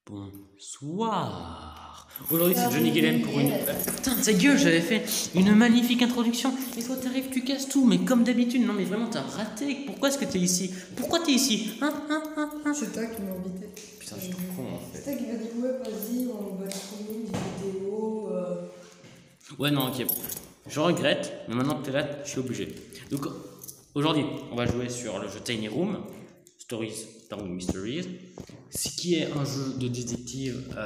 Bonsoir. Aujourd'hui c'est Johnny Guilhem pour une... Putain, ta gueule, j'avais fait une magnifique introduction. Et toi t'arrives, tu casses tout, mais comme d'habitude. Non mais vraiment t'as raté. Pourquoi est-ce que t'es ici? Pourquoi t'es ici? C'est toi qui m'as invité. Putain, je suis trop con en fait. C'est toi qui m'as dit ouais vas-y, on va trouver une vidéo. Ouais non ok. Je regrette, mais maintenant que t'es là, je suis obligé. Donc aujourd'hui, on va jouer sur le jeu Tiny Room, Stories Town Mysteries, ce qui est un jeu de détective.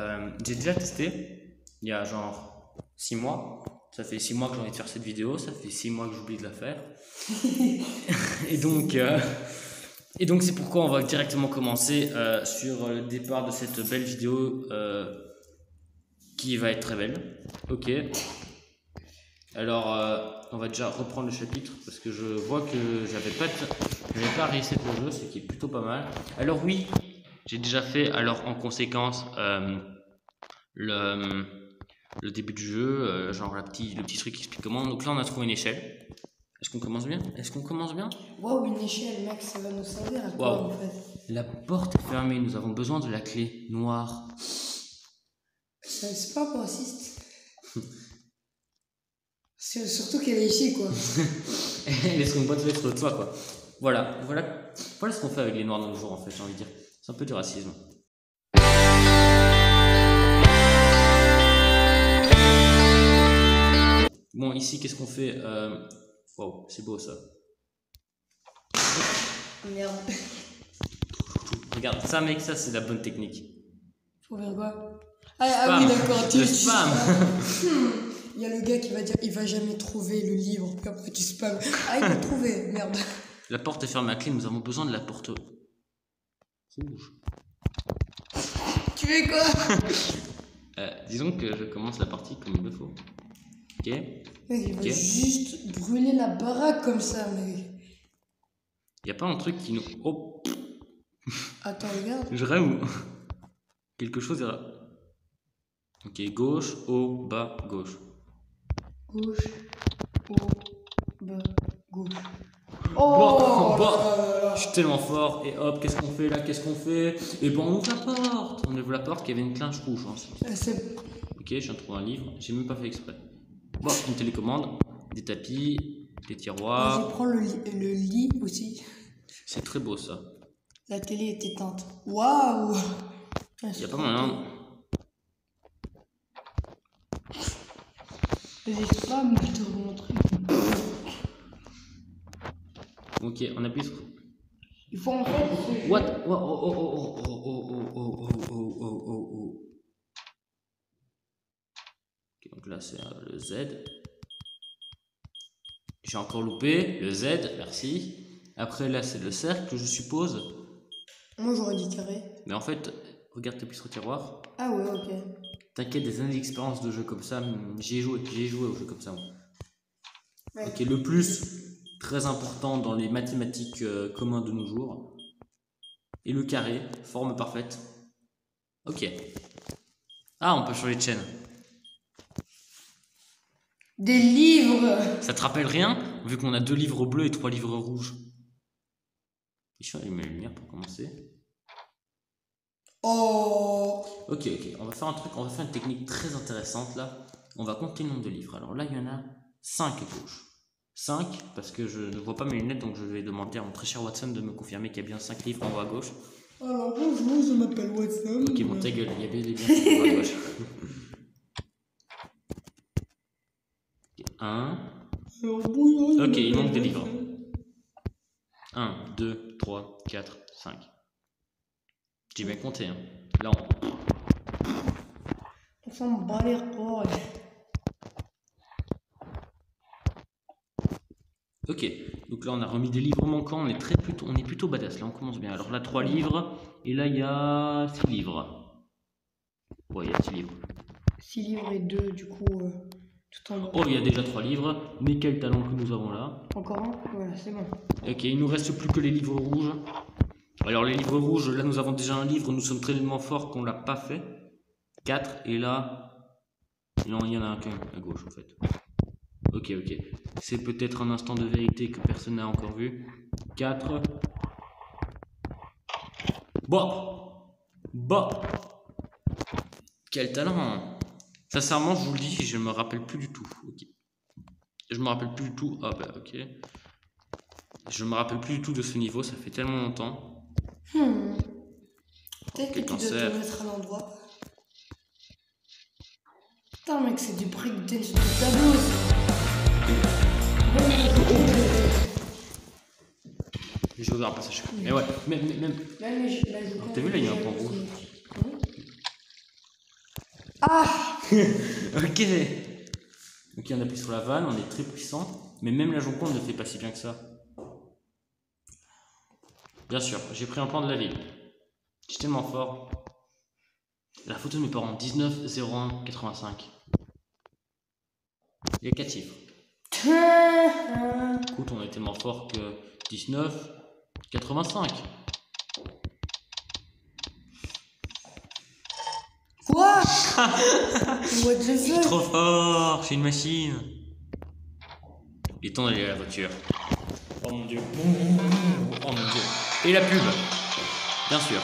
J'ai déjà testé il y a genre 6 mois. Ça fait 6 mois que j'ai envie de faire cette vidéo, ça fait 6 mois que j'oublie de la faire. et donc c'est pourquoi on va directement commencer sur le départ de cette belle vidéo qui va être très belle. Ok. Alors, on va déjà reprendre le chapitre parce que je vois que j'avais pas reset le jeu, ce qui est plutôt pas mal. Alors oui, j'ai déjà fait alors en conséquence le début du jeu, genre le petit truc qui explique comment. Donc là, on a trouvé une échelle. Est-ce qu'on commence bien? Waouh, une échelle, mec, ça va nous servir à quoi en fait? La porte est fermée, nous avons besoin de la clé noire. C'est pas raciste. Surtout qu'elle est ici, quoi. Elle est sur une boîte aux lettres de toi, quoi. Voilà ce qu'on fait avec les noirs de nos jours, en fait, j'ai envie de dire. C'est un peu du racisme. Bon, ici, qu'est-ce qu'on fait? Waouh, c'est beau ça. Merde. Regarde, ça, mec, ça, c'est la bonne technique. Faut faire quoi? Ah oui, d'accord, le spam. Il y a le gars qui va dire il va jamais trouver le livre, puis après tu spam. Ah, il l'a trouvé, merde. La porte est fermée à clé, nous avons besoin de la porte rouge. Tu fais quoi? Disons que je commence la partie comme il le faut. Ok. Mec, il va juste brûler la baraque comme ça, mec. Y a pas un truc qui nous... Oh. Attends, regarde. Je rêve ou... Quelque chose est là. Ok, gauche, haut, bas, gauche. Gauche, haut, bas, gauche. Oh, je suis tellement fort. Et hop, qu'est-ce qu'on fait là? Et bon, on ouvre la porte. On ouvre la porte, qu'il y avait une clinche rouge. Hein. Ok, je viens de trouver un livre. J'ai même pas fait exprès. Bon, une télécommande, des tapis, des tiroirs. Vas-y, prends le lit aussi. C'est très beau ça. La télé est éteinte. Waouh! Il y a pas mal, hein? J'ai pas me te montrer. Ok, on appuie sur... Il faut en fait... What? Ok, donc là c'est le Z. J'ai encore loupé le Z, merci. Après là c'est le cercle, je suppose. Moi j'aurais dit carré. Mais en fait, regarde, t'appuies sur le tiroir. Ah ouais, ok. T'inquiète, des années d'expérience de jeux comme ça, j'ai joué aux jeux comme ça. Ouais. Ok, le plus très important dans les mathématiques communs de nos jours. Et le carré, forme parfaite. Ok. Ah, on peut changer de chaîne. Des livres! Ça te rappelle rien, vu qu'on a 2 livres bleus et 3 livres rouges? Je vais allumer la lumière pour commencer. Oh! Ok, on va faire un truc, on va faire une technique très intéressante là. On va compter le nombre de livres. Alors là, il y en a 5 à gauche. 5, parce que je ne vois pas mes lunettes, donc je vais demander à mon très cher Watson de me confirmer qu'il y a bien 5 livres en haut à gauche. Alors bonjour, je m'appelle Watson. Ok, bon, ta gueule, il y a bien des livres en haut à gauche. 1. Ok, il manque des livres. 1, 2, 3, 4, 5. J'ai bien compté, hein. Là, on s'en bat les rois. Ok, donc là on a remis des livres manquants, on est plutôt badass, là on commence bien. Alors là 3 livres, et là il y a 6 livres. Ouais, il y a 6 livres. 6 livres et 2 du coup, tout en bas. Oh, il y a déjà 3 livres, mais quel talent que nous avons là. Encore un? Voilà, c'est bon. Ok, il nous reste plus que les livres rouges. Alors les livres rouges, là nous avons déjà un livre, nous sommes tellement forts qu'on l'a pas fait. 4, et là... Non, il y en a un qu'un à gauche en fait. Ok. C'est peut-être un instant de vérité que personne n'a encore vu. 4. Bon. Quel talent! Sincèrement, je vous le dis, je me rappelle plus du tout. Ok. Je me rappelle plus du tout. Ah bah ok. Je me rappelle plus du tout de ce niveau, ça fait tellement longtemps. Peut-être que tu dois cancer. te mettre à l'endroit. Putain, mec, c'est du breakdance de tableau. J'ai ouvert un passage. Mais ouais, même. T'as vu là, il y a un point rouge. Ah! Ok. Ok, on appuie sur la vanne, on est très puissant. Mais même la Joconde ne fait pas si bien que ça. Bien sûr, j'ai pris un plan de la ville. Je suis tellement fort. La photo de mes parents, 19-01-85. Il y a 4 chiffres. Écoute, on est tellement fort que 19-85. Quoi? What the Je suis fuck? trop fort, c'est une machine. Il est temps d'aller à la voiture. Oh mon dieu. Oh mon dieu. Et la pub, bien sûr.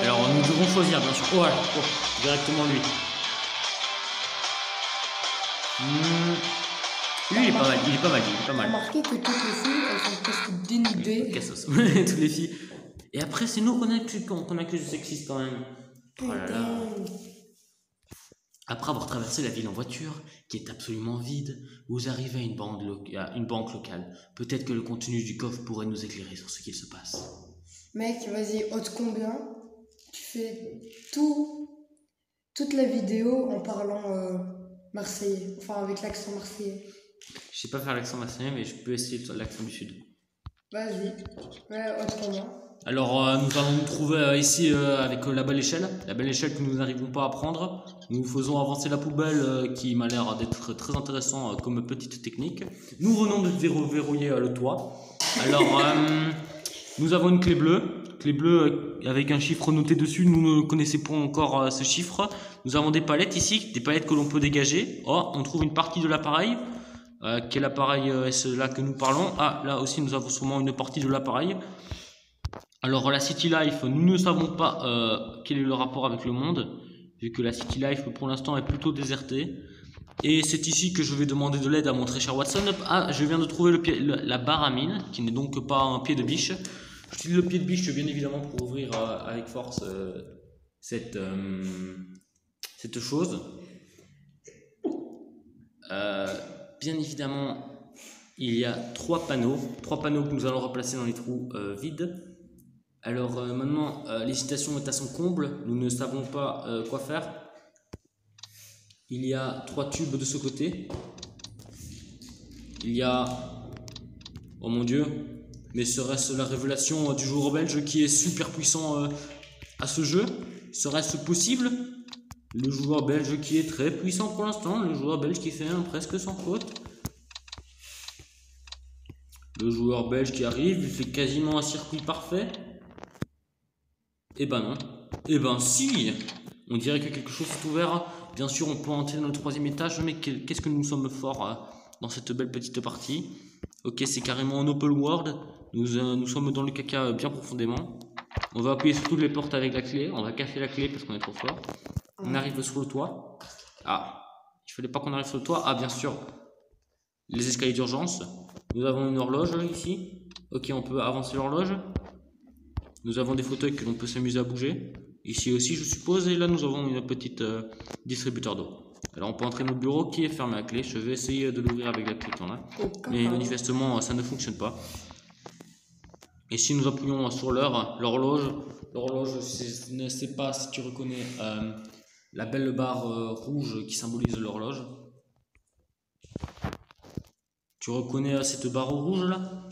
Alors nous devons choisir, bien sûr. Oh, voilà. Oh, directement lui. Lui il est pas mal, il est pas mal, il est pas mal. Remarquez que toutes les filles, elles sont presque dénudées. Cassos. Toutes les filles. Et après c'est nous qu'on accuse de sexiste quand même. Oh là là. Après avoir traversé la ville en voiture, qui est absolument vide, vous arrivez à une banque locale. Peut-être que le contenu du coffre pourrait nous éclairer sur ce qu'il se passe. Mec, vas-y, ôte combien? Tu fais toute la vidéo en parlant marseillais, enfin avec l'accent marseillais. Je sais pas faire l'accent marseillais, mais je peux essayer l'accent du sud. Vas-y, ouais, ôte combien? Alors nous allons nous trouver ici avec la belle échelle que nous n'arrivons pas à prendre. Nous faisons avancer la poubelle qui m'a l'air d'être très intéressant comme petite technique. Nous venons de verrouiller le toit. Alors nous avons une clé bleue avec un chiffre noté dessus. Nous ne connaissons pas encore ce chiffre. Nous avons des palettes ici, des palettes que l'on peut dégager. Oh, on trouve une partie de l'appareil. Quel appareil est-ce là que nous parlons? Ah, là aussi nous avons sûrement une partie de l'appareil. Alors la City Life, nous ne savons pas quel est le rapport avec le monde, vu que la City Life pour l'instant est plutôt désertée. Et c'est ici que je vais demander de l'aide à mon très cher Watson. Ah, je viens de trouver la barre à mine, qui n'est donc pas un pied de biche. J'utilise le pied de biche bien évidemment pour ouvrir avec force cette chose. Bien évidemment, il y a trois panneaux que nous allons replacer dans les trous vides. Alors maintenant, l'hésitation est à son comble, nous ne savons pas quoi faire. Il y a 3 tubes de ce côté. Il y a... Oh mon dieu, mais serait-ce la révélation du joueur belge qui est super puissant à ce jeu? Serait-ce possible? Le joueur belge qui est très puissant pour l'instant, le joueur belge qui fait un presque sans faute. Le joueur belge qui arrive, il fait quasiment un circuit parfait. Eh ben non. Eh ben si. On dirait que quelque chose s'est ouvert. Bien sûr, on peut entrer dans le 3e étage, mais qu'est-ce que nous sommes forts dans cette belle petite partie. Ok, c'est carrément un open world. Nous sommes dans le caca bien profondément. On va appuyer sur toutes les portes avec la clé. On va casser la clé parce qu'on est trop fort. On arrive sur le toit. Ah, il fallait pas qu'on arrive sur le toit. Ah, bien sûr. Les escaliers d'urgence. Nous avons une horloge ici. Ok, on peut avancer l'horloge. Nous avons des fauteuils que l'on peut s'amuser à bouger. Ici aussi, je suppose. Et là, nous avons une petite distributeur d'eau. Alors, on peut entrer dans le bureau qui est fermé à clé. Je vais essayer de l'ouvrir avec la clé qu'on a. Mais manifestement, ça ne fonctionne pas. Et si nous appuyons sur l'horloge, je ne sais pas si tu reconnais la belle barre rouge qui symbolise l'horloge. Tu reconnais cette barre rouge là?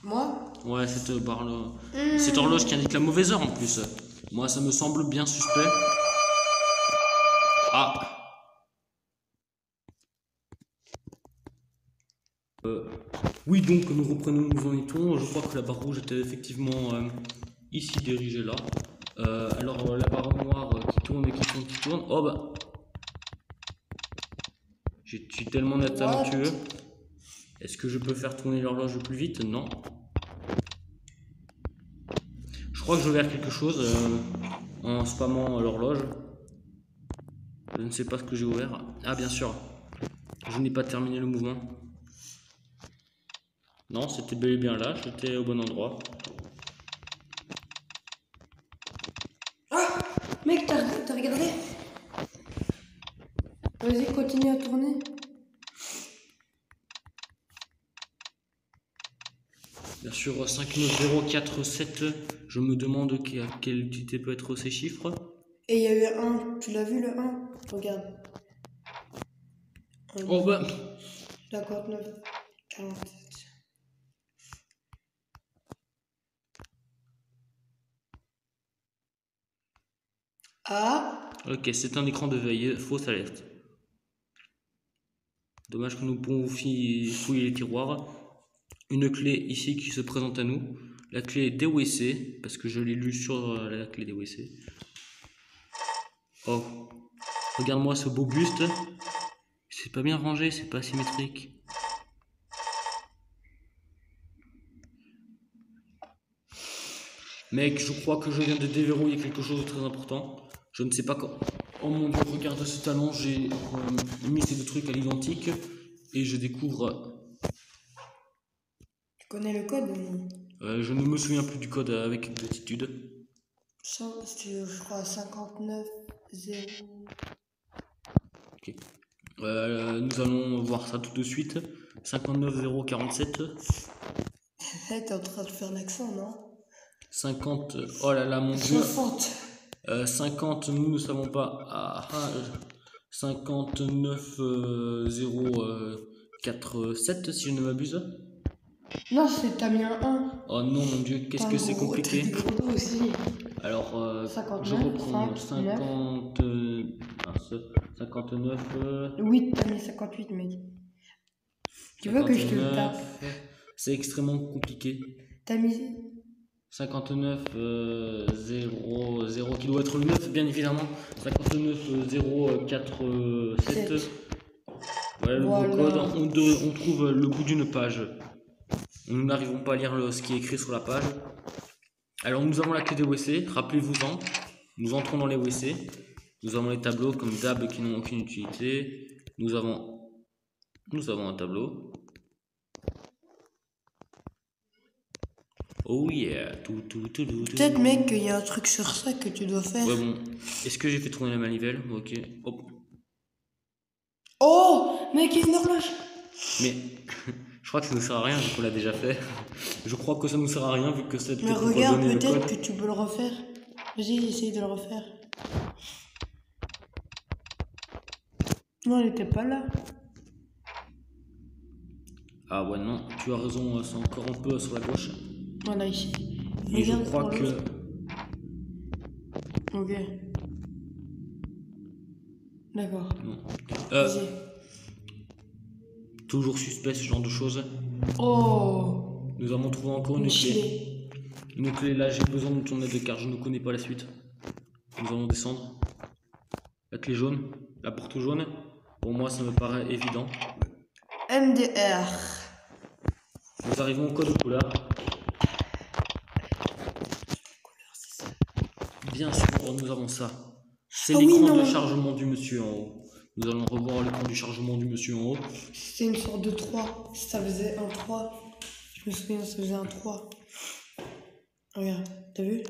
Moi? Ouais, cette barre là. Cette horloge qui indique la mauvaise heure en plus. Moi, ça me semble bien suspect. Ah! Oui, donc nous reprenons, nous en étions. Je crois que la barre rouge était effectivement ici dirigée là. Alors la barre noire qui tourne et qui tourne, qui tourne. Oh bah. Je suis tellement talentueux. Est-ce que je peux faire tourner l'horloge plus vite? Non. Je crois que je vais faire quelque chose en spammant l'horloge. Je ne sais pas ce que j'ai ouvert. Ah, bien sûr. Je n'ai pas terminé le mouvement. Non, c'était bel et bien là. J'étais au bon endroit. Ah, mec, t'as regardé? Vas-y, continue à tourner. Bien sûr, 59047, je me demande à quelle unité peut être ces chiffres. Et il y a eu un, tu l'as vu le 1? Regarde. Oh bah. 59, 47. Ah, Ok, c'est un écran de veille, fausse alerte. Dommage que nous pouvons fouiller les tiroirs. Une clé ici qui se présente à nous. La clé des WC, parce que je l'ai lu sur la clé des WC. Oh, regarde-moi ce beau buste. C'est pas bien rangé, c'est pas symétrique. Mec, je crois que je viens de déverrouiller quelque chose de très important. Je ne sais pas quand. Oh mon dieu, regarde ce talent, j'ai mis ces deux trucs à l'identique et je découvre. tu connais le code? Je ne me souviens plus du code avec exactitude. C'était, je crois, 59, 0. Ok. Nous allons voir ça tout de suite. 59047. T'es en train de faire l'accent, non? 50. Oh là là, mon dieu. 60. 50, nous ne savons pas. 59 047 si je ne m'abuse. Non, t'as mis un 1. Oh non, mon dieu, qu'est-ce que c'est compliqué. T'as des gros doigts aussi. Alors, 59, je reprends 5, 59. 8, t'as mis 58, mec. Tu veux que je te le tape? C'est extrêmement compliqué. T'as mis 59 0 0 qui doit être le 9 bien évidemment. 59 0 4 7. Voilà le beau code. On trouve le bout d'une page. Nous n'arrivons pas à lire ce qui est écrit sur la page. Alors nous avons la clé des WC, rappelez-vous-en. Nous entrons dans les WC. Nous avons les tableaux comme d'hab qui n'ont aucune utilité. Nous avons un tableau. Oh yeah. Peut-être, mec, qu'il y a un truc sur ça que tu dois faire. Ouais, bon. Est-ce que j'ai fait tourner la manivelle? Ok. Hop. Oh, mec, il y a une horloge. Mais je crois que ça ne sert à rien vu qu'on l'a déjà fait. Je crois que ça ne sert à rien vu que cette. Mais regarde, peut-être que tu peux le refaire. Vas-y, essaye de le refaire. Non, elle était pas là. Ah ouais, non, tu as raison, c'est encore un peu sur la gauche. Voilà, ici. Et je crois que. Ok. D'accord. Vas-y. Toujours suspect ce genre de choses. Oh. Nous avons trouvé encore une clé. Une clé, là j'ai besoin de ton aide car je ne connais pas la suite. Nous allons descendre. La clé jaune, la porte jaune. Pour moi ça me paraît évident. MDR. Nous arrivons au code couleur. Bien sûr, nous avons ça. C'est l'écran de chargement du monsieur en haut. Nous allons revoir l'écran du chargement du monsieur en haut. C'est une sorte de 3. Ça faisait un 3. Je me souviens, ça faisait un 3. Regarde, t'as vu?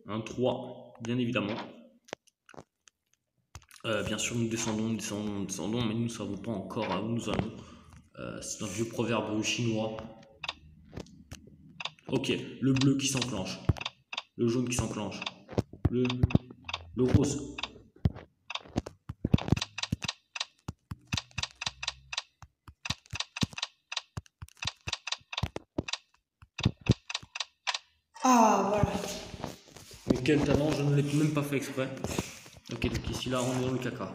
Un 3, bien évidemment. Bien sûr, nous descendons, mais nous ne savons pas encore où nous allons. C'est un vieux proverbe chinois. Ok, le bleu qui s'enclenche. Le jaune qui s'enclenche. Le rose. Ah, voilà. Mais quel talent, je ne l'ai même pas fait exprès. Ok, donc ici, là, on est dans le caca.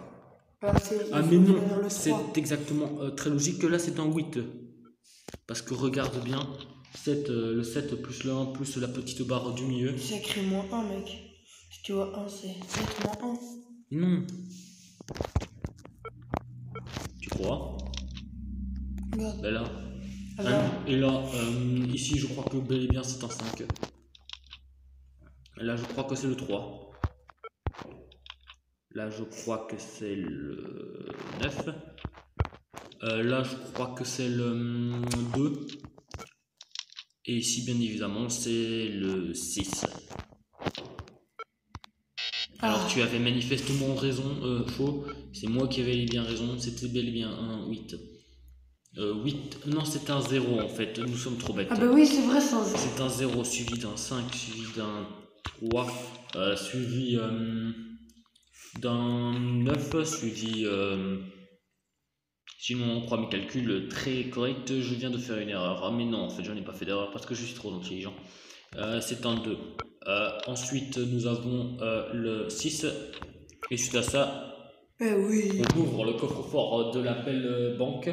Ah, mais non, c'est exactement très logique que là, c'est un 8. Parce que regarde bien, le 7 plus le 1 plus la petite barre du milieu. C'est écrit -1, mec. Si tu vois 1, c'est 7 -1. Non. Tu crois? Regarde. Ben là. Et là, ici, je crois que bel et bien, c'est un 5. Et là, je crois que c'est le 3. Là, je crois que c'est le 9. Là, je crois que c'est le 2. Et ici, bien évidemment, c'est le 6. Alors, tu avais manifestement raison, faux. C'est moi qui avais bien raison. C'était bel et bien un 8. 8. Non, c'est un 0 en fait. Nous sommes trop bêtes. Ah bah oui, c'est vrai, ça. C'est un 0 suivi d'un 5, suivi d'un 3, suivi d'un 9, suivi... sinon, on croit mes calculs très corrects. Je viens de faire une erreur. Ah mais non, en fait, je n'ai pas fait d'erreur parce que je suis trop intelligent. C'est un 2. Ensuite, nous avons le 6. Et suite à ça, oui. on ouvre le coffre-fort de la belle banque.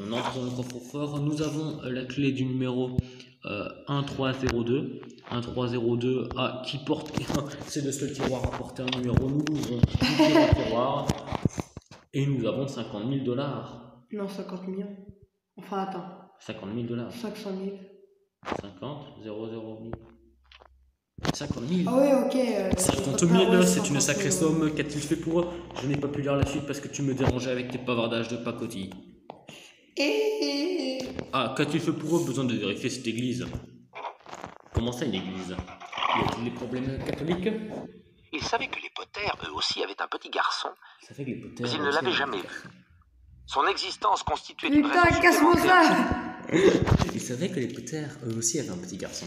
On entre dans le coffre-fort. Nous avons la clé du numéro 1302. 1302 qui porte. C'est le seul tiroir à porter un numéro. Nous ouvrons le tiroir. Et nous avons 50 000 $. Non, 50 millions. Enfin, attends. 50 000 $. 500 000. 50, 0, 0, 1000. 50 000. Ah oui, ok. 50 000, c'est une sacrée somme. Qu'a-t-il fait pour eux? Je n'ai pas pu lire la suite parce que tu me dérangeais avec tes bavardages de pacotille. Ah, qu'a-t-il fait pour eux? Besoin de vérifier cette église. Comment ça, une église? Y a-t-il des problèmes catholiques? Il savait que les Potter, eux aussi, avaient un petit garçon, mais ils ne l'avaient jamais vu. Son existence constituait une raison Putain, casse-moi ça! Il savait que les Potter, eux aussi, avaient un petit garçon.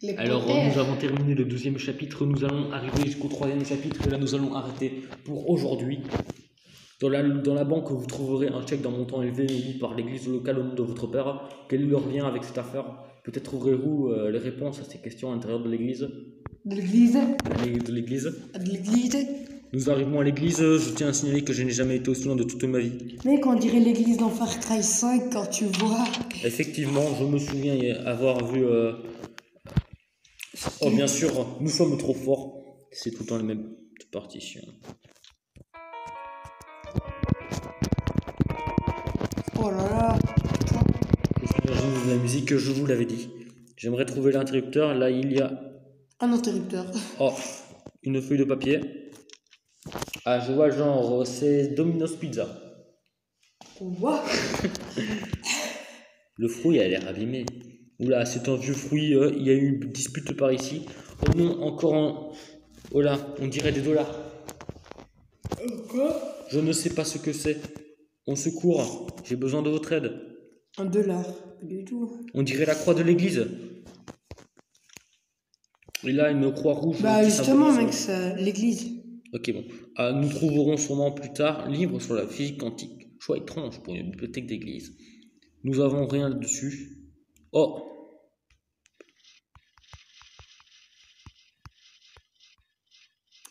Les Alors, Potter. nous avons terminé le 12e chapitre, nous allons arriver jusqu'au 3e chapitre, et là, nous allons arrêter pour aujourd'hui. Dans la banque, vous trouverez un chèque d'un montant élevé émis par l'église locale au nom de votre père. Quel est leur lien avec cette affaire? Peut-être trouverez-vous les réponses à ces questions à l'intérieur de l'église. De l'église. De l'église. De l'église. Nous arrivons à l'église, je tiens à signaler que je n'ai jamais été aussi loin de toute ma vie. Mec, on dirait l'église dans Far Cry 5 quand tu vois. Effectivement, je me souviens avoir vu... Oh bien sûr, nous sommes trop forts. C'est tout le temps les mêmes partitions. Oh là là. De la musique, je vous l'avais dit. J'aimerais trouver l'interrupteur. Là, il y a... Un interrupteur. Oh, une feuille de papier. Ah, je vois genre, c'est Domino's Pizza. What? Le fruit a l'air abîmé. Oula, c'est un vieux fruit. Il y a eu une dispute par ici. Oh non, encore un... Oh là, on dirait des dollars. Quoi? Je ne sais pas ce que c'est. On secours. J'ai besoin de votre aide. $1. Pas du tout. On dirait la croix de l'église. Et là, une croix rouge. Bah qui justement, symbolise- mec, c'est l'église. Ok, bon. Nous trouverons sûrement plus tard livre sur la physique quantique. Choix étrange pour une bibliothèque d'église. Nous avons rien dessus. Oh!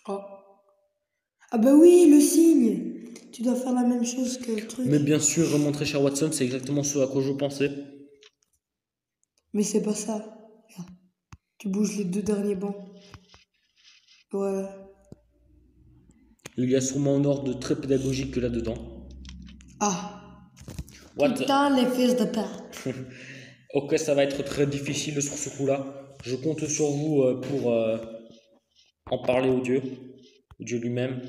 Oh. Ah bah oui, le signe. Tu dois faire la même chose que le truc. Mais bien sûr, mon très cher Watson, c'est exactement ce à quoi je pensais. Mais c'est pas ça. Regarde. Tu bouges les 2 derniers bancs. Voilà. Il y a sûrement un ordre très pédagogique là-dedans. Ah. What? Putain, les fils de père. Ok, ça va être très difficile sur ce coup-là. Je compte sur vous pour en parler au Dieu lui-même.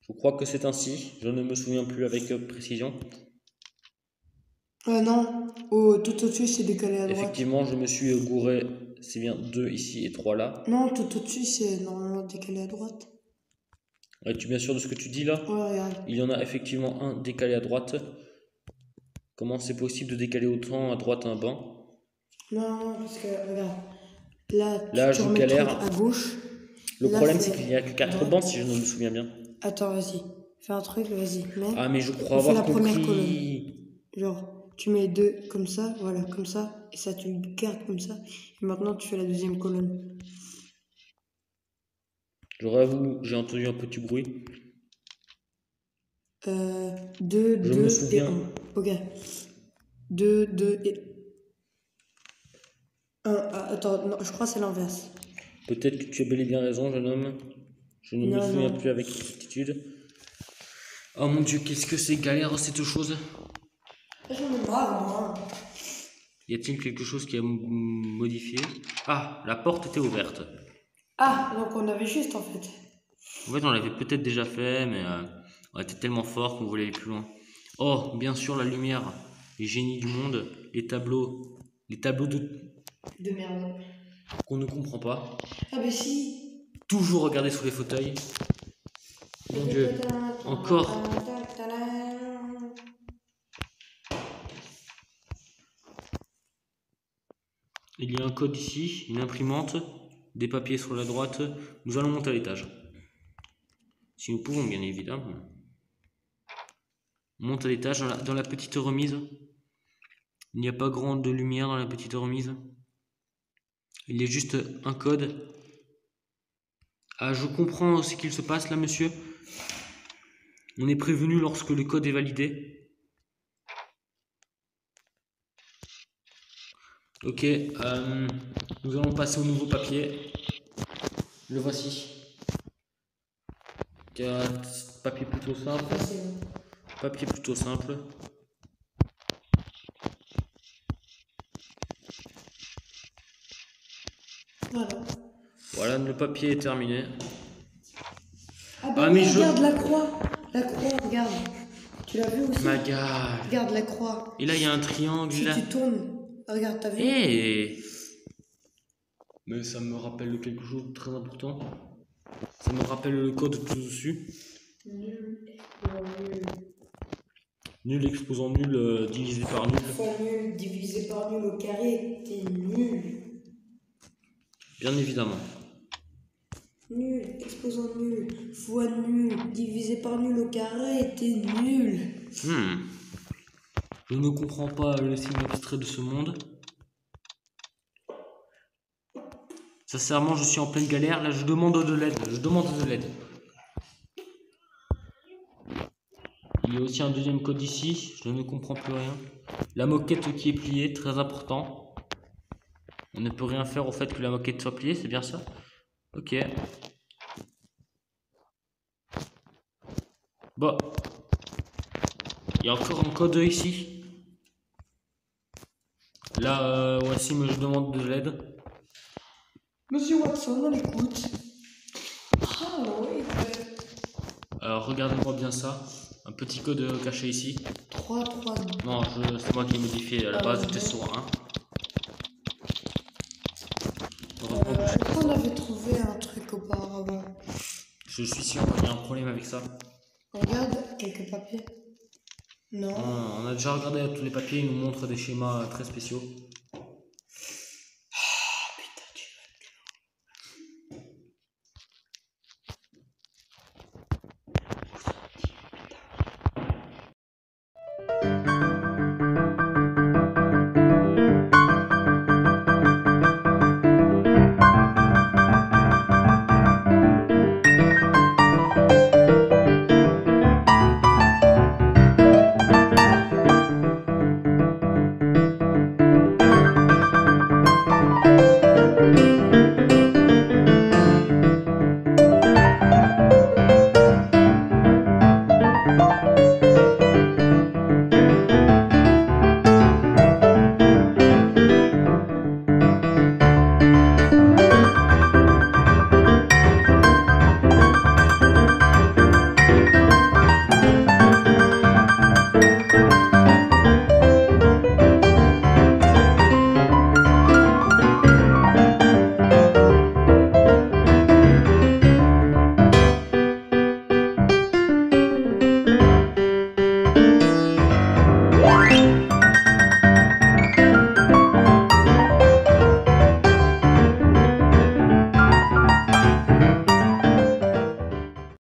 Je crois que c'est ainsi. Je ne me souviens plus avec précision. Non. Oh, tout au-dessus, c'est décalé à droite. Effectivement, je me suis gouré. C'est bien 2 ici et 3 là. Non, tout au-dessus, c'est normalement décalé à droite. Es-tu bien sûr de ce que tu dis là? Ouais, regarde. Il y en a effectivement un décalé à droite. Comment c'est possible de décaler autant à droite un banc? Non, parce que, regarde. Là, tu je remets le truc galère. à gauche. Le Là, problème, c'est- c'est qu'il n'y a que 4 droite. bancs si je ne me souviens bien. Attends, vas-y. Fais un truc, vas-y. Mets. Ah, mais je crois On fait avoir la première compris. Genre, tu mets 2 comme ça, voilà, comme ça. Et ça, tu le gardes comme ça. Et maintenant, tu fais la deuxième colonne. Je réavoue, j'ai entendu un petit bruit. 2, Je me 2 et souviens. 1. Ok. 2, 2 et 1. Attends, non, je crois que c'est l'inverse. Peut-être que tu as bel et bien raison, jeune homme. Je ne me Non, souviens non. plus avec certitude. Oh mon dieu, qu'est-ce que c'est galère cette chose. J'en ai marre, moi. Y a-t-il quelque chose qui a modifié? Ah, la porte était ouverte. Ah, donc on avait juste en fait. En fait, on l'avait peut-être déjà fait, mais on était tellement fort qu'on voulait aller plus loin. Oh, bien sûr, la lumière, les génies du monde, les tableaux De merde. qu'on ne comprend pas. Ah bah si. Toujours regarder sous les fauteuils. Mon Dieu, encore. Il y a un code ici, une imprimante, des papiers sur la droite. Nous allons monter à l'étage. Si nous pouvons, bien évidemment. On monte à l'étage dans la petite remise. Il n'y a pas grande lumière dans la petite remise. Il y a juste un code. Ah, je comprends ce qu'il se passe là, monsieur. On est prévenu lorsque le code est validé. Ok, nous allons passer au nouveau papier. Le voici. Papier plutôt simple. Papier plutôt simple. Voilà. Voilà, le papier est terminé. Ah bah oui, regarde la croix. La croix, regarde. Tu l'as vu aussi? Magal. Regarde la croix. Et là, il y a un triangle. Si tu tournes, regarde, t'as vu? Mais ça me rappelle quelque chose de très important. Ça me rappelle le code tout dessus. Nul exposant nul divisé par nul. Fois nul divisé par nul au carré, t'es nul. Bien évidemment. Nul exposant nul fois nul divisé par nul au carré, t'es nul. Je ne comprends pas le signe abstrait de ce monde. Sincèrement, je suis en pleine galère. Là, je demande de l'aide. Il y a aussi un deuxième code ici. Je ne comprends plus rien. La moquette qui est pliée, très important. On ne peut rien faire au fait que la moquette soit pliée, c'est bien ça? Ok. Bon. Il y a encore un code ici. Là, voici, mais je demande de l'aide. Monsieur Watson, on l'écoute. Ah oui. Alors, regardez-moi bien ça. Un petit code caché ici. 3, 3, 2. Non, c'est moi qui ai modifié. À la base, j'étais sur 1. On avait trouvé un truc auparavant. Je suis sûr qu'il y a un problème avec ça. Regarde quelques papiers. Non. On a déjà regardé tous les papiers, ils nous montrent des schémas très spéciaux.